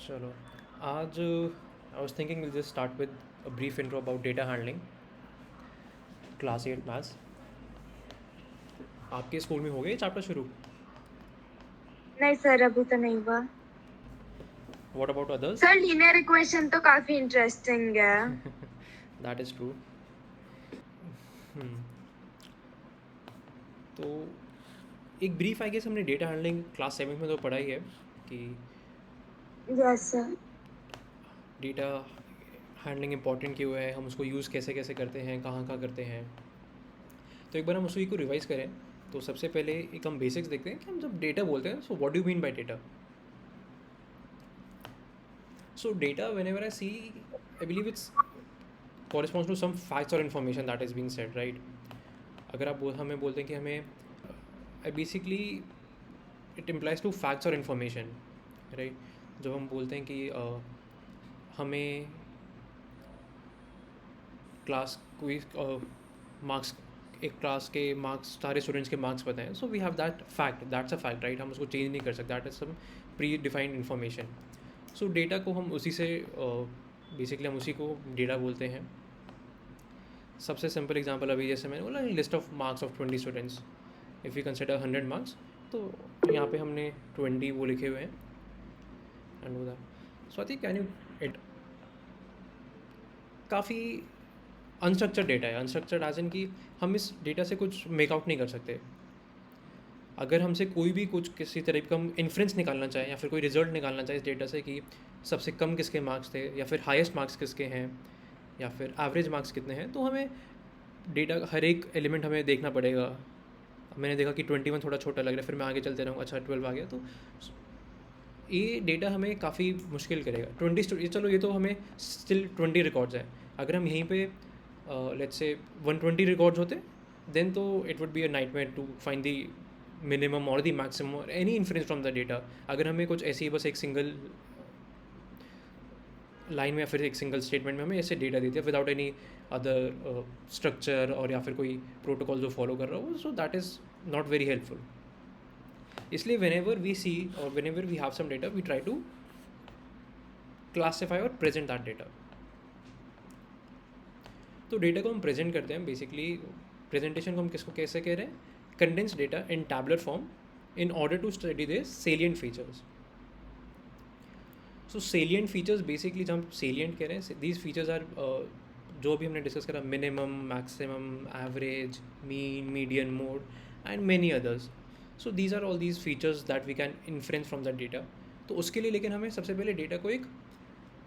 चलो आज I was thinking will just start with a brief intro about data handling class 8 maths. आपके school में हो गए चैप्टर शुरू? नहीं सर, अभी तो नहीं हुआ। What about others? Sir linear equation तो काफी इंटरेस्टिंग है। That is true. तो एक ब्रीफ आई गेस हमने डेटा हैंडलिंग क्लास 7 में तो पढ़ा ही है कि yes sir. Data handling important क्यों है, हम उसको यूज़ कैसे कैसे करते हैं, कहाँ कहाँ करते हैं। तो एक बार हम उसी को रिवाइज़ करें तो सबसे पहले एक हम बेसिक्स देखते हैं कि हम जब डेटा बोलते हैं so what do you mean by data. So data, whenever I see, I believe it's corresponds to some facts or information that is being said, right? अगर आप हमें बोलते हैं कि हमें basically it implies to facts और information, right? जब हम बोलते हैं कि हमें क्लास कोई मार्क्स, एक क्लास के मार्क्स, सारे स्टूडेंट्स के मार्क्स पता हैं, so we have that fact, that's a fact, right? हम उसको चेंज नहीं कर सकते, that is some pre defined information. So data को हम उसी से बेसिकली हम उसी को डेटा बोलते हैं। सबसे सिंपल एग्जांपल अभी जैसे मैंने बोला, list of marks of 20 students, if you consider 100 marks, तो यहाँ पे हमने 20 वो लिखे हुए हैं एंड वो that. So I think can you it काफ़ी अनस्ट्रक्चर्ड डेटा है। अनस्ट्रक्चर्ड एज इन कि हम इस डेटा से कुछ मेकआउट नहीं कर सकते। अगर हमसे कोई भी कुछ किसी तरह का हम इन्फ्रेंस निकालना चाहें या फिर कोई रिजल्ट निकालना चाहे इस डेटा से कि सबसे कम किसके मार्क्स थे या फिर हाईएस्ट मार्क्स किसके हैं या फिर एवरेज मार्क्स कितने हैं, तो हमें डेटा हर एक एलिमेंट हमें देखना पड़ेगा। मैंने देखा कि 21 थोड़ा छोटा लग रहा है, फिर मैं आगे चलते रहूँगा, अच्छा 12 आ गया, तो ये डेटा हमें काफ़ी मुश्किल करेगा। 20 चलो ये तो हमें स्टिल 20 रिकॉर्ड्स हैं। अगर हम यहीं पे लेट्स से 120 रिकॉर्ड्स होते देन तो it would be a nightmare to find the minimum और दी मैक्सिमम और any inference from the data. अगर हमें कुछ ऐसी बस एक सिंगल लाइन में या फिर एक सिंगल स्टेटमेंट में हमें ऐसे डेटा दे दिया विदाउट एनी अदर स्ट्रक्चर और या फिर कोई प्रोटोकॉल जो फॉलो कर रहा हो, so that is not very helpful. इसलिए वेन एवर वी सी और whenever we have some data we try to classify और प्रेजेंट दैट डेटा। तो डेटा को हम प्रेजेंट करते हैं, बेसिकली प्रेजेंटेशन को हम किसको कैसे कह रहे हैं, condense data in tabular form in order to study the salient features. So salient features basically जब हम सेलियंट कह रहे हैं, दीज फीचर्स आर जो भी हमने डिस्कस करा, minimum, maximum, average, mean, median, mode and many others. So these are all these features that we can inference from that data. तो उसके लिए लेकिन हमें सबसे पहले डेटा को एक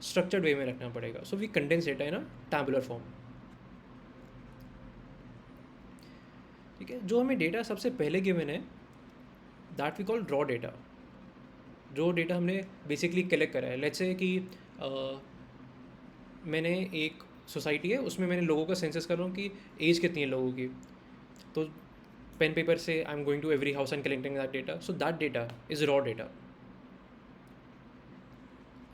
स्ट्रक्चर्ड वे में रखना पड़ेगा। So we condense data in a tabular form. ठीक है, जो हमें डेटा सबसे पहले गिवन है that we call raw data. जो डेटा हमने बेसिकली कलेक्ट करा है, लेट्स से कि मैंने एक सोसाइटी है उसमें मैंने लोगों का सेंसस कर रहा हूँ कि एज कितनी है लोगों की, तो पेन पेपर से I am going to every house and collecting that data. So that data is raw data.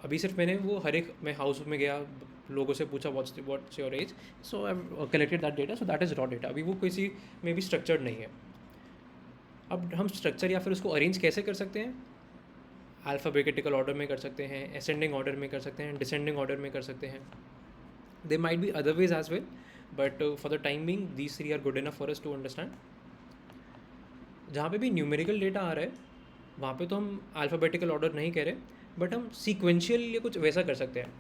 अभी सिर्फ मैंने वो हर एक, मैं हाउस में गया, लोगों से पूछा what's your age, so I collected that data, so that is raw data. अभी वो किसी में भी स्ट्रक्चर्ड नहीं है। अब हम स्ट्रक्चर या फिर उसको अरेंज कैसे कर सकते हैं, अल्फ़ाबेटिकल ऑर्डर में कर सकते हैं, असेंडिंग ऑर्डर में कर सकते हैं, डिसेंडिंग ऑर्डर में कर सकते हैं। They might be other ways as well, but for the time being these three are good enough for us to understand. जहाँ पे भी न्यूमेरिकल डेटा आ रहा है वहाँ पे तो हम अल्फ़ाबेटिकल ऑर्डर नहीं कह रहे, बट हम सीक्वेंशियल या कुछ वैसा कर सकते हैं।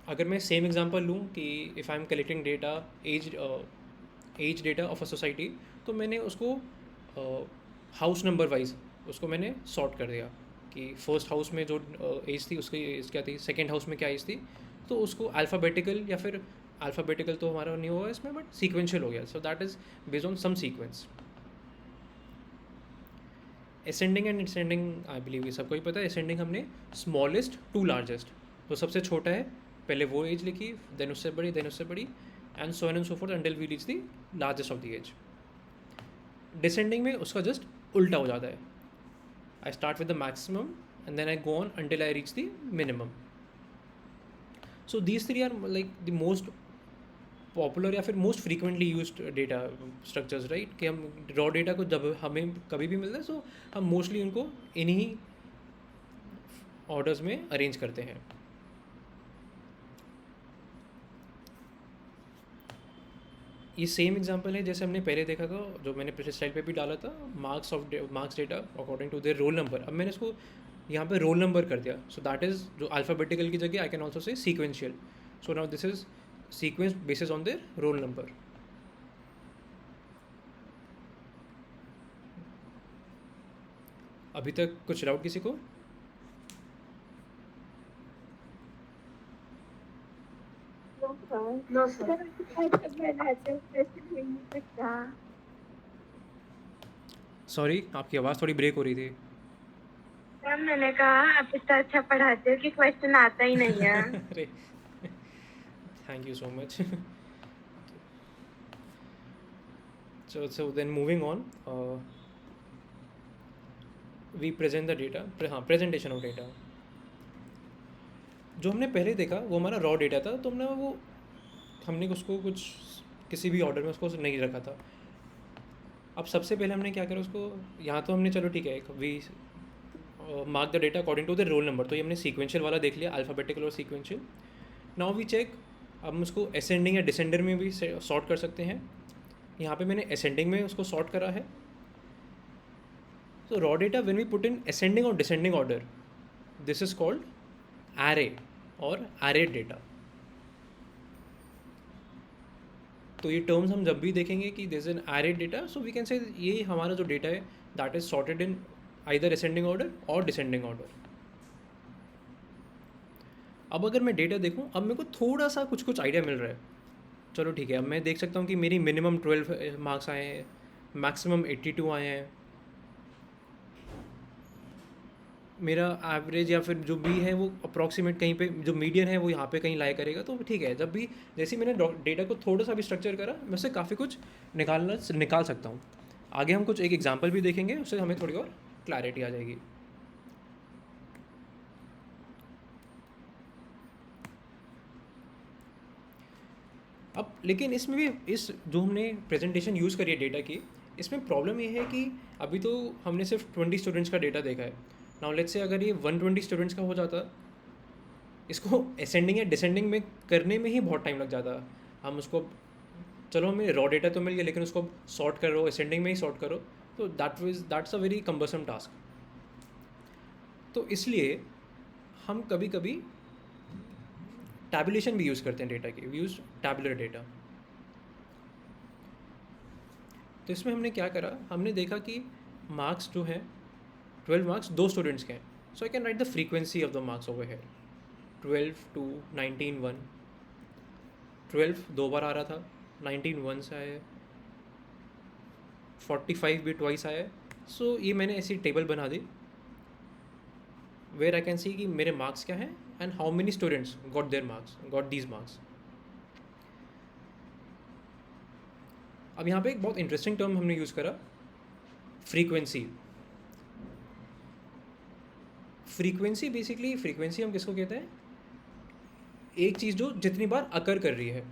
अगर मैं सेम एग्जांपल लूँ कि if I am collecting data as data of a society, तो मैंने उसको हाउस नंबर वाइज उसको मैंने सॉर्ट कर दिया कि फर्स्ट हाउस में जो एज थी उसकी एज क्या थी, सेकेंड हाउस में क्या एज थी, तो उसको अल्फ़ाबेटिकल या फिर अल्फ़ाबेटिकल तो हमारा नहीं होगा इसमें, बट सीक्वेंशियल हो गया। So that is based on some sequence. Ascending and descending I believe ये सबको ही पता है। असेंडिंग हमने स्मॉलेस्ट टू लार्जेस्ट, तो सबसे छोटा है पहले वो एज लिखी, देन उससे बड़ी, देन उससे बड़ी, and so and so forth until we reach the largest of the age. Descending में उसका जस्ट उल्टा हो जाता है, I start with the maximum and then I go on until I reach the minimum. So these three are like the most popular या फिर most frequently used data structures, right? कि हम रॉ डेटा को जब हमें कभी भी मिलता है सो हम मोस्टली उनको इन्हीं ऑर्डर्स में अरेंज करते हैं। ये सेम एग्जांपल है जैसे हमने पहले देखा था, जो मैंने पिछले स्लाइड पे भी डाला था, marks data according to their roll number. अब मैंने इसको यहाँ पे रोल नंबर कर दिया, सो दैट इज़ जो अल्फ़ाबेटिकल की जगह I can also say sequential. So now this is sequence basis on their roll number. अभी तक कुछ डाउट किसी को? No sir. सॉरी, आपकी आवाज़ थोड़ी ब्रेक हो रही थी। मैम मैंने कहा आप इतना अच्छा पढ़ाते हो कि क्वेश्चन आता ही नहीं है। अरे thank you so much. so then moving on, we present the data, हाँ प्रेजेंटेशन ऑफ डेटा। जो हमने पहले देखा वो हमारा रॉ डेटा था, तो हमने उसको कुछ किसी भी ऑर्डर में उसको नहीं रखा था। अब सबसे पहले हमने क्या करा, उसको यहाँ तो हमने चलो ठीक है, we mark the data according to the roll number, तो ये हमने सीक्वेंशियल वाला देख लिया, अल्फ़ाबेटिकल और सीक्वेंशियल। नाउ वी चेक, अब हम उसको असेंडिंग या डिसेंडर में भी सॉर्ट कर सकते हैं। यहाँ पे मैंने असेंडिंग में उसको सॉर्ट करा है। So raw data, when we put in ascending or descending order, this is called array और arrayed data. तो ये टर्म्स हम जब भी देखेंगे कि this an arrayed data, so we can say ये हमारा जो डेटा है that is sorted in either ascending order और descending order. अब अगर मैं डेटा देखूं, अब मेरे को थोड़ा सा कुछ कुछ आइडिया मिल रहा है। चलो ठीक है, अब मैं देख सकता हूँ कि मेरी मिनिमम 12 मार्क्स आए हैं, मैक्सिमम 82 आए हैं, मेरा एवरेज या फिर जो भी है वो अप्रॉक्सीमेट कहीं पे जो मीडियन है वो यहाँ पे कहीं लाई करेगा, तो ठीक है। जब भी जैसे ही मैंने डेटा को थोड़ा सा भी स्ट्रक्चर करा, मैं उससे काफ़ी कुछ निकाल सकता हूँ। आगे हम कुछ एक एग्जांपल भी देखेंगे, उससे हमें थोड़ी और क्लैरिटी आ जाएगी। अब लेकिन इसमें भी इस जो हमने प्रेजेंटेशन यूज़ करी है डेटा की, इसमें प्रॉब्लम ये है कि अभी तो हमने सिर्फ 20 स्टूडेंट्स का डेटा देखा है। नाउ लेट्स से अगर ये 120 स्टूडेंट्स का हो जाता, इसको असेंडिंग या डिसेंडिंग में करने में ही बहुत टाइम लग जाता। हम उसको, चलो हमें रॉ डेटा तो मिल गया, लेकिन उसको सॉर्ट करो, असेंडिंग में ही सॉर्ट करो, तो that's a very cumbersome task. तो इसलिए हम कभी कभी टैबुलेशन भी यूज़ करते हैं डेटा की, वी यूज़ टैबुलर डेटा। तो इसमें हमने क्या करा, हमने देखा कि मार्क्स जो है 12 मार्क्स 2 स्टूडेंट्स के हैं, so I can write the frequency of the marks over here. 12 2 19 1, 12 2 बार आ रहा था, 19 वन से आया, 45 भी ट्वाइस आया। सो ये मैंने ऐसी टेबल बना दी वेयर आई कैन सी कि मेरे मार्क्स क्या हैं and how many students got these marks. अब यहाँ पे एक बहुत इंटरेस्टिंग टर्म हमने यूज़ करा, फ्रीक्वेंसी। फ्रीक्वेंसी बेसिकली, फ्रीक्वेंसी हम किसको कहते हैं, एक चीज़ जो जितनी बार अकर कर रही है।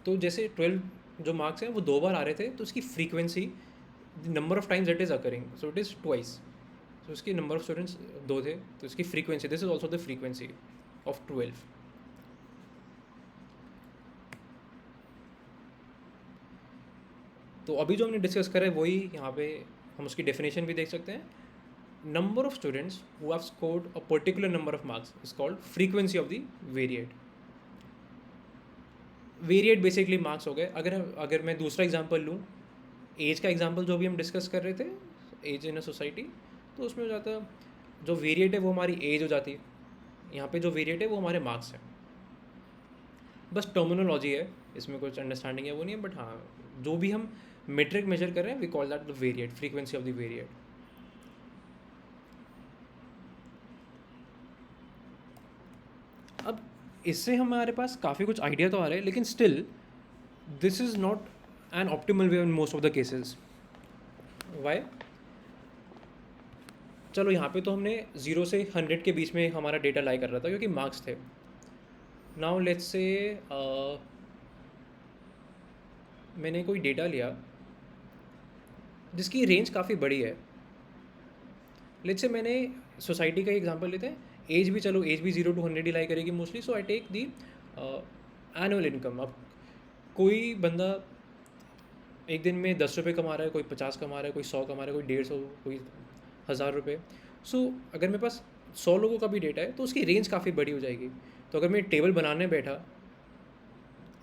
तो जैसे 12 जो मार्क्स हैं वो 2 बार आ रहे थे, तो उसकी frequency, number of times it is occurring, so it is twice. तो उसकी नंबर ऑफ स्टूडेंट्स 2 थे, तो इसकी frequency, this is also the frequency of 12। तो अभी जो हमने डिस्कस करा है वही यहाँ पे हम उसकी डेफिनेशन भी देख सकते हैं। Number of students who have scored a particular number of marks is called frequency of the variate. Variate basically marks हो गए। अगर मैं दूसरा एग्जांपल लूँ, एज का एग्जांपल जो भी हम डिस्कस कर रहे थे, एज इन अ सोसाइटी, तो उसमें हो जाता जो वेरिएट है वो हमारी एज हो जाती है, यहाँ पे जो वेरिएट है वो हमारे मार्क्स हैं। बस टर्मिनोलॉजी है, इसमें कुछ अंडरस्टैंडिंग है वो नहीं है, बट हाँ जो भी हम मेट्रिक मेजर कर रहे हैं we call that the variate, frequency of the variate. अब इससे हमारे पास काफ़ी कुछ आइडिया तो आ रहा है, लेकिन still this is not an optimal way in most of the cases. Why? चलो यहाँ पे तो हमने 0 से 100 के बीच में हमारा डेटा लाई कर रहा था क्योंकि मार्क्स थे। नाउ लेट्स से मैंने कोई डेटा लिया जिसकी रेंज काफ़ी बड़ी है। लेट्स से मैंने सोसाइटी का एग्जांपल लेते हैं, एज भी चलो, एज भी 0 to 100 ही लाई करेगी mostly. So I take the annual income. अब कोई बंदा एक दिन में 10 रुपये कमा रहा है, कोई 50 कमा रहा है, कोई 100 कमा रहा है, कोई 150, कोई 1000 रुपये. सो अगर मेरे पास 100 लोगों का भी डेटा है तो उसकी रेंज काफ़ी बड़ी हो जाएगी. तो अगर मैं टेबल बनाने बैठा,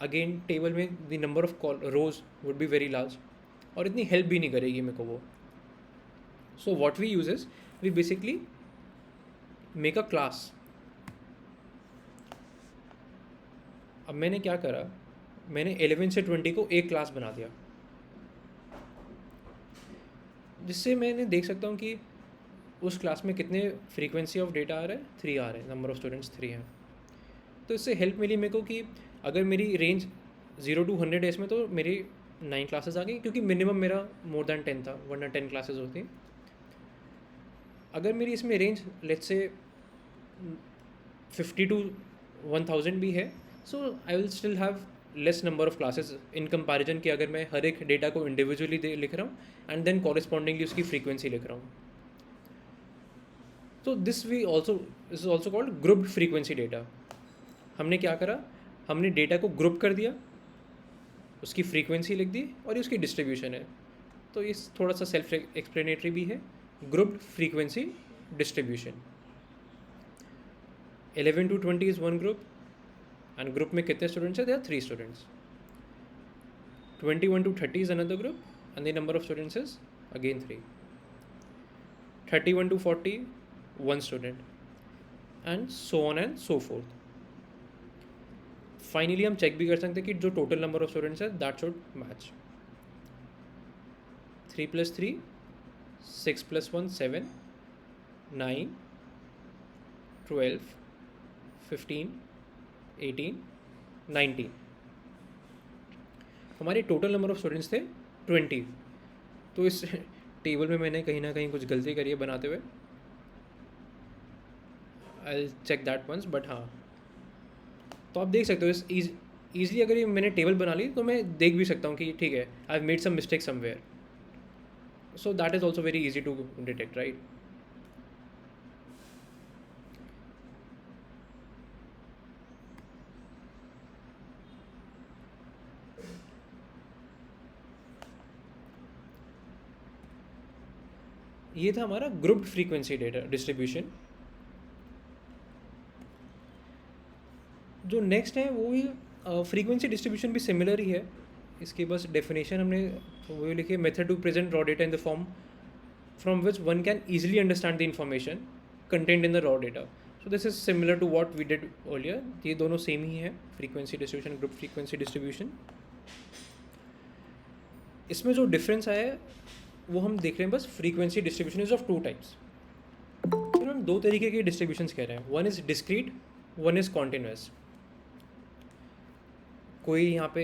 अगेन टेबल में the number of rows would be very large, और इतनी हेल्प भी नहीं करेगी मेरे को वो. So what we use is, we basically make a class. अब मैंने क्या करा, मैंने 11 से 20 को एक क्लास बना दिया, जिससे मैंने देख सकता हूँ कि उस क्लास में कितने फ्रीक्वेंसी ऑफ डेटा आ रहा है, 3 आ रहे हैं, नंबर ऑफ स्टूडेंट्स 3 हैं. तो इससे हेल्प मिली मेरे को कि अगर मेरी रेंज 0 to 100 है इसमें, तो मेरी 9 क्लासेस आ गई, क्योंकि मिनिमम मेरा मोर देन 10 था, वरना 10 क्लासेस होती. अगर मेरी इसमें रेंज लेट्स से 50 to 1000 भी है, so I will still have less number of classes in comparison कि अगर मैं हर एक डेटा को इंडिविजुअली लिख रहा हूँ एंड देन कॉरेस्पॉन्डिंगली उसकी फ्रीक्वेंसी लिख रहा हूँ. तो this is also called grouped frequency data. हमने क्या करा, हमने डेटा को ग्रुप कर दिया, उसकी फ्रीक्वेंसी लिख दी, और ये उसकी डिस्ट्रीब्यूशन है. तो ये थोड़ा सा सेल्फ एक्सप्लेनेटरी भी है. Grouped frequency distribution. 11 to 20 is one group, and group में कितने स्टूडेंट्स हैं, they are 3 students. 21 to 30 is another group, and the number of students is again 3. 31 to 40 1 student, and so on and so forth. Finally हम check भी कर सकते हैं कि जो टोटल नंबर ऑफ स्टूडेंट्स है दैट शुड मैच. 3 + 3 6 + 1 7 9 12 15 18 19. हमारे total number of students थे 20. तो इस टेबल में मैंने कहीं ना कहीं कुछ गलती करी है बनाते हुए. I check that once, but हाँ. तो आप देख सकते हो इस ईजिली, अगर ये मैंने टेबल बना ली तो मैं देख भी सकता हूँ कि ठीक है, I have made some mistake somewhere. So that is also very easy to detect, right. ये था हमारा ग्रुप्ड फ्रीक्वेंसी डेटा डिस्ट्रीब्यूशन. जो नेक्स्ट है वो ही फ्रीक्वेंसी डिस्ट्रीब्यूशन भी सिमिलर ही है. इसकी बस डेफिनेशन हमने वो लिखी है, method to present raw data in the form from which one can easily understand the information content in the raw data. So this is similar to what we did earlier. ये दोनों same ही है, frequency distribution, group frequency distribution. इसमें जो difference आया है वो हम देख रहे हैं बस. Frequency distribution is of 2 types. फिर हम 2 तरीके के डिस्ट्रीब्यूशंस कह रहे हैं. One is discrete, one is continuous. कोई यहाँ पे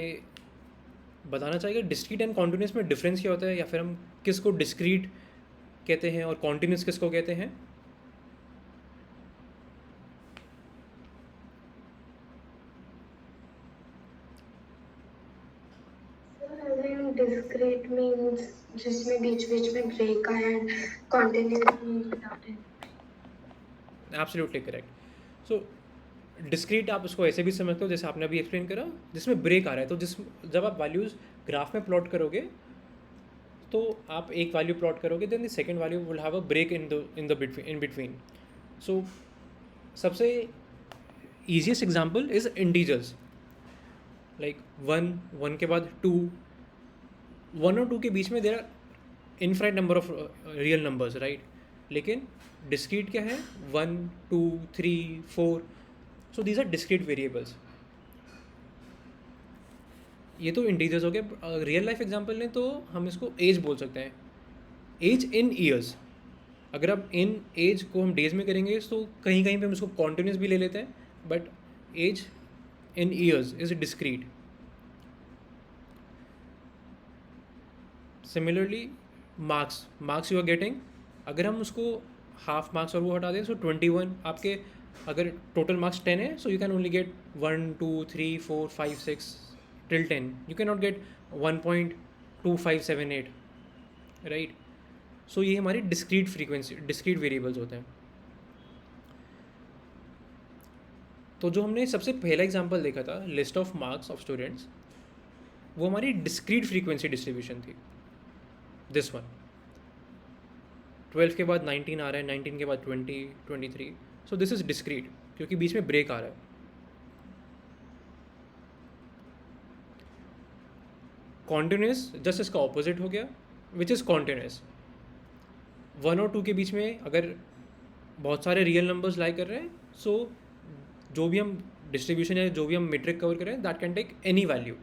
बताना चाहेगा डिस्क्रीट एंड कॉन्टिन्यूस में डिफरेंस क्या होता है, या फिर हम किसको डिस्क्रीट कहते हैं और कॉन्टिन्यूस किसको कहते हैं? डिस्क्रीट मींस जिसमें बीच बीच में ब्रेक आया, and continuous means without it. Absolutely correct. So discrete आप उसको ऐसे भी समझते हो जैसे आपने अभी एक्सप्लेन करा, जिसमें ब्रेक आ रहा है. तो जब आप वैल्यूज़ ग्राफ में प्लॉट करोगे तो आप एक वैल्यू प्लॉट करोगे, then the second value will have a break in between. So सबसे easiest example is integers, like 1 के बाद 2, 1 और 2 के बीच में there are infinite number of real numbers, right. लेकिन डिस्क्रीट क्या है, 1 2 3 4. So these are discrete variables. ये तो इंटीजर्स हो गए. रियल लाइफ एग्जांपल लें तो हम इसको एज बोल सकते हैं. Age in years. अगर आप इन एज को हम डेज में करेंगे तो कहीं कहीं पे हम इसको कॉन्टिन्यूस भी ले लेते हैं, but age in years is discrete. Similarly marks you are getting, अगर हम उसको हाफ मार्क्स और वो हटा दें, सो 21 आपके, अगर टोटल मार्क्स 10 है, so you can only get 1 2 3 4 5 6 till 10. You cannot get 1.2578, right. So ये हमारी डिस्क्रीट फ्रीक्वेंसी, डिस्क्रीट वेरिएबल्स होते हैं. तो जो हमने सबसे पहला एग्जांपल देखा था list of marks of students, वो हमारी डिस्क्रीट फ्रीक्वेंसी डिस्ट्रीब्यूशन थी, दिस वन। 12 के बाद 19 आ रहा है, 19 के बाद 20, 23, सो दिस इज डिस्क्रीट क्योंकि बीच में ब्रेक आ रहा है। कॉन्टिन्यूस जस्ट इसका ऑपोजिट हो गया, विच इज़ कॉन्टिन्यूस। 1 और 2 के बीच में अगर बहुत सारे रियल नंबर्स लाई कर रहे हैं, सो जो भी हम डिस्ट्रीब्यूशन या जो भी हम मेट्रिक कवर कर रहे हैं, that can take any value.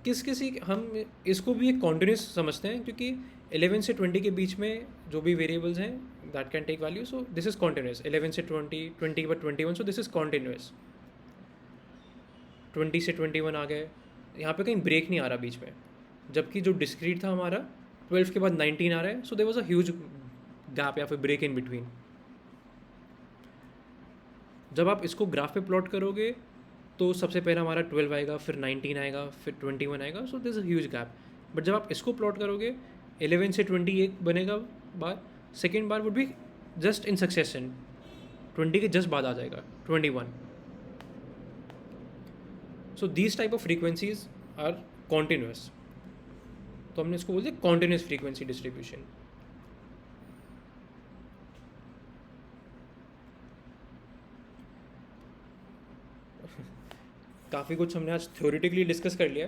किसी हम इसको भी एक कॉन्टिन्यूस समझते हैं क्योंकि 11 से 20 के बीच में जो भी वेरिएबल्स हैं that can take value, so this is continuous. 11 से 20, 20 के बाद 21, सो दिस इज़ कॉन्टिन्यूस। 20 से 21 आ गए, यहाँ पे कहीं ब्रेक नहीं आ रहा बीच में, जबकि जो डिस्क्रीट था हमारा 12 के बाद 19 आ रहा है, so there was a huge gap या फिर ब्रेक इन बिटवीन। जब आप इसको ग्राफ पे प्लॉट करोगे तो सबसे पहला हमारा 12 आएगा, फिर 19 आएगा, फिर 21 आएगा, so this a huge gap. But जब आप इसको प्लॉट करोगे 11 से 21 बनेगा बार, सेकेंड बार would be just in succession, 20 के जस्ट बाद आ जाएगा 21। So these type of frequencies are continuous, तो हमने इसको बोल दिया कॉन्टिन्यूस फ्रीक्वेंसी डिस्ट्रीब्यूशन। काफ़ी कुछ हमने आज थ्योरेटिकली डिस्कस कर लिया।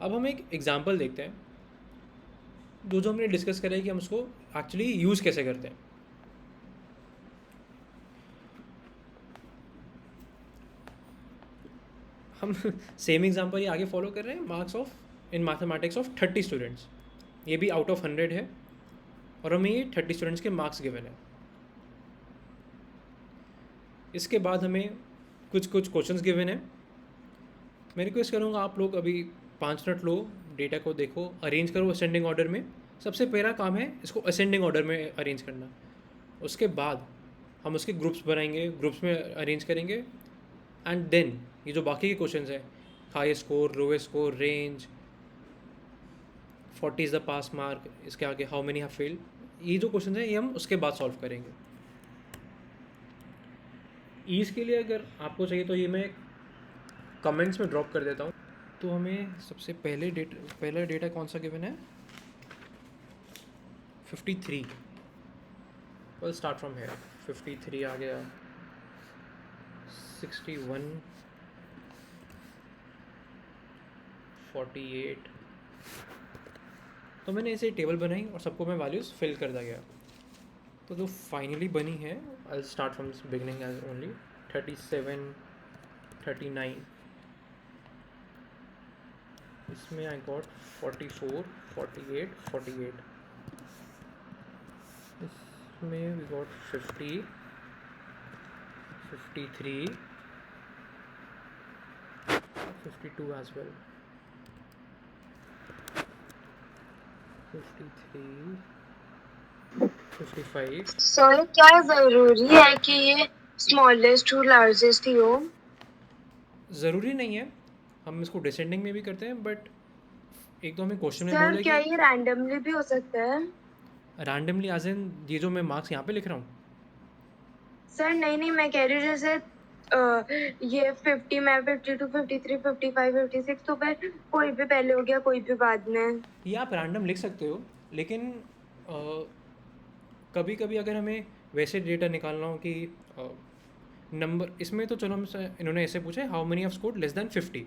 अब हम एक एग्जांपल देखते हैं, जो हमने डिस्कस करा है कि हम उसको एक्चुअली यूज़ कैसे करते हैं। हम सेम एग्जांपल ये आगे फॉलो कर रहे हैं, marks of in mathematics of 30 students, ये भी आउट ऑफ 100 है और हमें ये 30 स्टूडेंट्स के मार्क्स गिवन है। इसके बाद हमें कुछ क्वेश्चंस गिवन है। मैं रिक्वेस्ट करूँगा आप लोग अभी 5 मिनट लो, डेटा को देखो, अरेंज करो असेंडिंग ऑर्डर में। सबसे पहला काम है इसको असेंडिंग ऑर्डर में अरेंज करना। उसके बाद हम उसके ग्रुप्स बनाएंगे, ग्रुप्स में अरेंज करेंगे, एंड देन ये जो बाकी के क्वेश्चंस हैं, high score, lowest score, range, 40 is the pass mark, इसके आगे हाउ मेनी हैव फेल्ड, ये जो क्वेश्चन हैं ये हम उसके बाद सॉल्व करेंगे। ईज़ के लिए अगर आपको चाहिए तो ये मैं कमेंट्स में ड्रॉप कर देता हूँ। तो हमें सबसे पहला डेटा कौन सा गिवन है, 53। वेल स्टार्ट फ्रॉम हेयर, 53 आ गया, 61, 48। तो मैंने ऐसे टेबल बनाई और सबको मैं वैल्यूज़ फिल करता गया। तो जो फाइनली बनी है, I start from beginning as only, 37, 39, इसमें आई गॉट 44, 48, 48, इसमें we got 50, 53, 52 as well, 53, 55। Sir क्या जरूरी है कि ये स्मॉलेस्ट टू लार्जेस्ट ही हो? ज़रूरी नहीं है, हम इसको डिसेंडिंग में भी करते हैं, बट एक तो हमें क्वेश्चन में सर बोला क्या कि ये रैंडमली भी हो सकता है? रैंडमली एज इन ये जो मैं मार्क्स यहाँ पे लिख रहा हूँ। सर नहीं, मैं कह रही हूँ जैसे ये 50 में 52, 53, 55, 56, तो फिर कोई भी पहले हो गया कोई भी बाद में। ये आप रैंडम लिख सकते हो, लेकिन कभी कभी अगर हमें वैसे डेटा निकालना हो कि नंबर, इसमें तो चलो हमसे इन्होंने ऐसे पूछा how many of scored less than 50।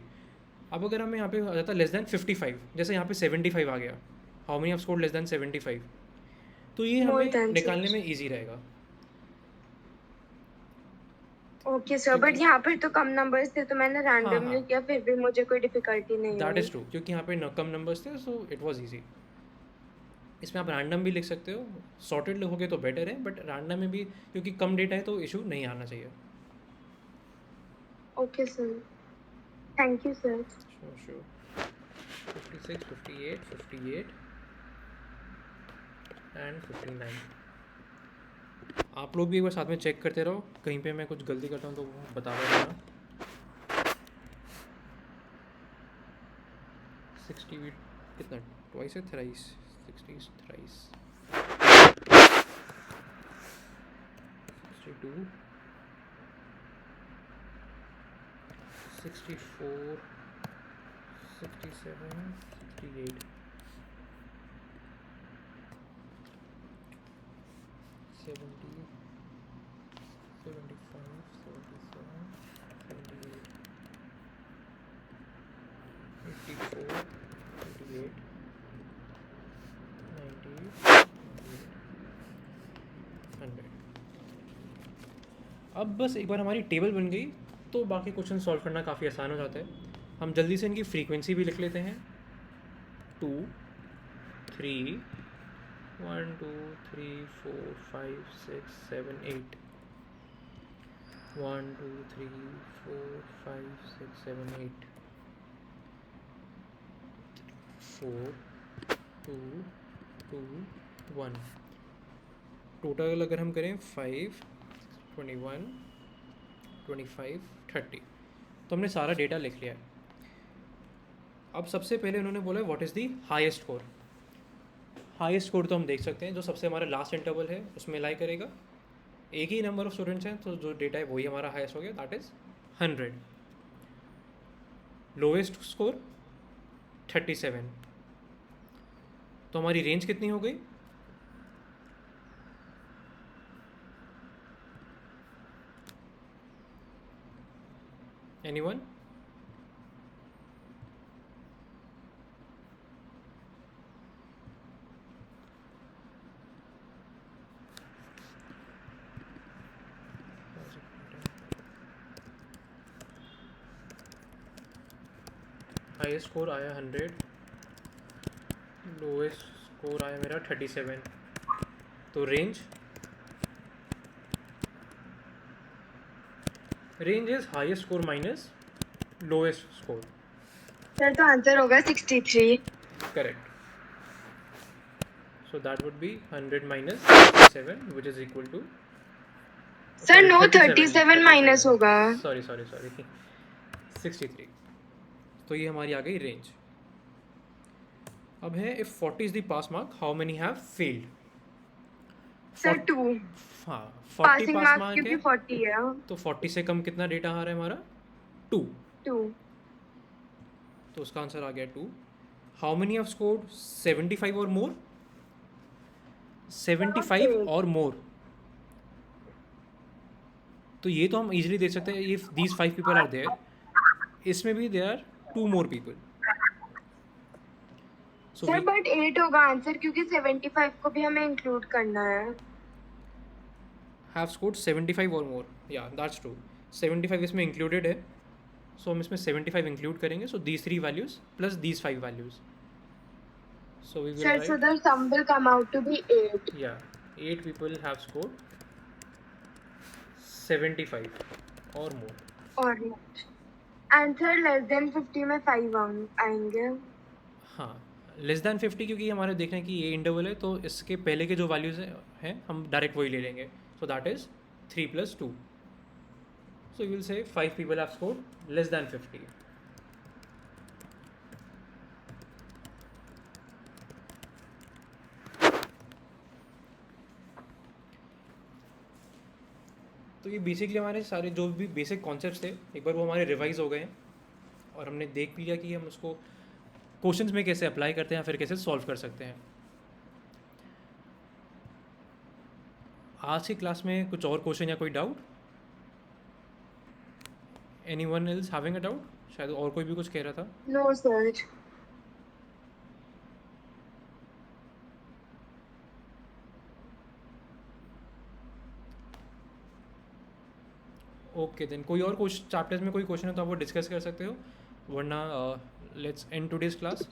अब अगर हमें यहाँ पे आ जाता लेस दैन 55, जैसे यहाँ पे 75 आ गया, how many of scored less than 75, तो ये More हमें than निकालने 6. में ईजी रहेगा। ओके सर, बट क्योंकि यहाँ पर तो कम नंबर्स थे तो मैंने हाँ रैंडमली हाँ किया, फिर भी मुझे कोई डिफिकल्टी नहीं दैट हुई। इज़ ट्रू, क्योंकि यहाँ पे कम नंबर्स थे, सो इट वाज इजी। इसमें आप रैंडम भी लिख सकते हो, सॉर्टेड लिखोगे तो बेटर है, बट रैंडम में भी क्योंकि कम डेटा है तो इशू नहीं आना चाहिए। Okay sir, thank you sir. Sure 56, 58, 58 and 59। आप लोग भी एक बार साथ में चेक करते रहो, कहीं पे मैं कुछ गलती करता हूँ तो वो बता देना। 60 कितना, ट्वाइस है, थ्राइस, 60 थ्राइस। 62, 64, 67, 68, 70, 75, 77, 78, 84, 88, 90, 100। अब बस एक बार हमारी टेबल बन गई तो बाकी क्वेश्चन सॉल्व करना काफ़ी आसान हो जाता है। हम जल्दी से इनकी फ्रीक्वेंसी भी लिख लेते हैं। 2, 3, 1, 2, 3, 4, 5, 6, 7, 8, 1, 2, 3, 4, 5, 6, 7, 8, 4, 2, 2, 1। टोटल अगर हम करें 5, 21, 25, 30। तो हमने सारा डेटा लिख लिया है। अब सबसे पहले उन्होंने बोला what is the highest score. Highest score तो हम देख सकते हैं जो सबसे हमारा लास्ट इंटरवल है उसमें लाई करेगा। एक ही नंबर ऑफ स्टूडेंट्स हैं तो जो डेटा है वही हमारा हाईएस्ट हो गया, दैट इज़ 100। Lowest score 37। तो हमारी रेंज कितनी हो गई? एनीवन? हाईएस्ट स्कोर आया 100, लोएस्ट स्कोर आया मेरा 37। तो range is highest score minus lowest score. Sir तो आंसर होगा 63। Correct. So that would be 100 minus 67 which is equal to sir no 37 minus होगा। सॉरी 63। तो ये हमारी आ गई रेंज। अब है if 40 is the pass mark how many have failed. Sir 2 हाँ 40 पासिंग पास मार्क्स मार्क क्योंकि है 40 है। तो 40 से कम कितना डेटा आ रहा है हमारा? 2। 2 तो उसका आंसर आ गया 2। हाउ मेनी हैव स्कोर्ड 75 और मोर? 75 और मोर। तो ये तो हम इजीली देख सकते हैं if these 5 people are there, इसमें भी there are 2 more people. So sir but 8 होगा आंसर क्योंकि 75 को भी हमें इंक्लूड करना है। हैव स्कोर्ड 75 और मोर, या दैट्स ट्रू। 75 इसमें इंक्लूडेड है, सो हम इसमें 75 इंक्लूड करेंगे। So these 3 values plus these 5 values. So we will Sir, so write the sum will come out to be 8. या 8 पीपल हैव स्कोर्ड 75 और मोर। और आंसर लेस देन 50 में 5 आएंगे। हाँ लेस दैन 50 क्योंकि हमारे देखना है कि ये इंटरवल है तो इसके पहले के जो वैल्यूज़ हैं हम डायरेक्ट वही ले लेंगे। सो that is 3 + 2। So you will say 5 people have scored less than 50। तो ये बेसिकली हमारे सारे जो भी बेसिक कॉन्सेप्ट्स थे एक बार वो हमारे रिवाइज हो गए हैं और हमने देख भी लिया कि हम उसको क्वेश्चंस में कैसे अप्लाई करते हैं या फिर कैसे सॉल्व कर सकते हैं। आज की क्लास में कुछ और क्वेश्चन या कोई doubt? Anyone else having a doubt? शायद और कोई भी कुछ कह रहा था। No sir. ओके देन कोई और चैप्टर्स में कोई क्वेश्चन है तो आप वो डिस्कस कर सकते हो, वरना लेट्स एंड टुडेज क्लास।